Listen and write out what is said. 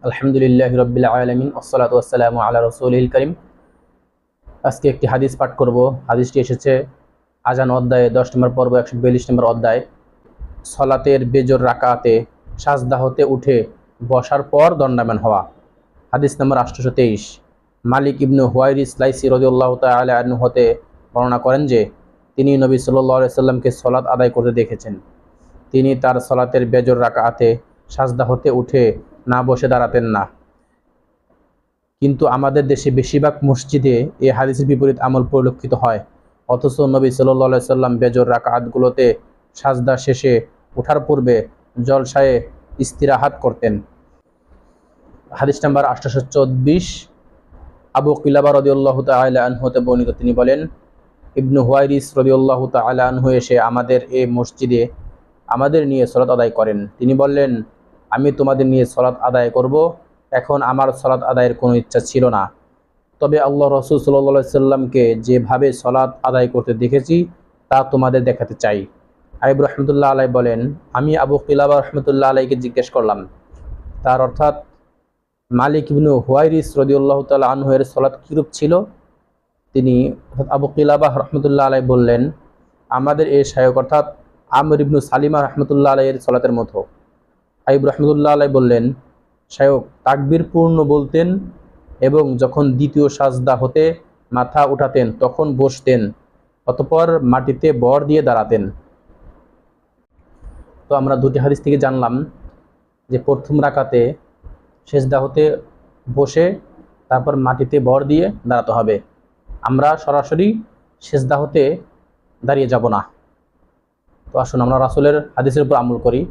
আলহামদুলিল্লাহি রাব্বিল আলামিন ওয়াসসালাতু ওয়াসসালামু আলা রাসূলিল কারীম। আজকে একটি হাদিস পাঠ করব। হাদিসটি এসেছে আযান অধ্যায়ে 10 নম্বর পর্ব 142 নম্বর অধ্যায়। সালাতের বেজোর রাকাতে সাজদা হতে উঠে বসার পর দণ্ডায়মান হওয়া। হাদিস নম্বর 823। মালিক ইবনে হুয়াইরিস লাইসি রাদিয়াল্লাহু তাআলা আনহু হতে বর্ণনা করেন যে তিনি নবী সাল্লাল্লাহু আলাইহি সাল্লামকে সালাত আদায় করতে দেখেছেন। তিনি তার সালাতের বেজোর রাকাতে সাজদা হতে উঠে না বসে দাঁড়াতেন না। কিন্তু আমাদের দেশে বেশিরভাগ মসজিদে এই হাদিসের বিপরীত আমল পরিলক্ষিত হয়। অথচ নবী সাল্লাল্লাহু আলাইহি সাল্লাম বেজোর রাকাতগুলোতে সাজদা শেষে ওঠার পূর্বে জলসায়ে ইস্তিরাহাত করতেন। হাদিস নাম্বার 824। আবু কিলাবা রাদিয়াল্লাহু তাআলা আনহু হতে বর্ণিত, তিনি বলেন, ইবনু হুয়াইরিস রাদিয়াল্লাহু তাআলা আনহু এসে আমাদের এই মসজিদে আমাদের নিয়ে সালাত আদায় করেন। তিনি বললেন, আমি তোমাদের নিয়ে সালাত আদায় করব। এখন আমার সালাত আদায়ের কোনো ইচ্ছা ছিল না, তবে আল্লাহ রাসূল সাল্লাল্লাহু আলাইহি সাল্লামকে যেভাবে সালাত আদায় করতে দেখেছি তা তোমাদের দেখাতে চাই। আইব রহমতুল্লাহ আলাই বলেন, আমি আবু কিলাবা রহমতুল্লাহ আলাইকে জিজ্ঞেস করলাম, তার অর্থাৎ মালিক ইবনু হুয়াইরিস রাদিয়াল্লাহু তাআলা আনহু এর সালাত কিরূপ ছিল? তিনি আবু কিলাবা রহমতুল্লাহ আলাই বললেন, আমাদের এই শায়খ অর্থাৎ আমর ইবনু সালিমা রহমতুল্লাহ আলাইয়ের সালাতের মতো। আইব রহমতুল্লাহ আলাই বললেন, শায়খ তাকবীর পূর্ণ বলতেন এবং যখন দ্বিতীয় সাজদা হতে মাথা উঠাতেন তখন বসতেন, অতঃপর মাটিতে বর দিয়ে দাঁড়াতেন। তো আমরা দুটি হাদিস থেকে জানলাম যে প্রথম রাকাতে সেজদা হতে বসে তারপর মাটিতে বর দিয়ে দাঁড়াতে হবে। আমরা সরাসরি সেজদা হতে দাঁড়িয়ে যাব না। তো আসুন আমরা রাসূলের হাদিসের উপর আমল করি।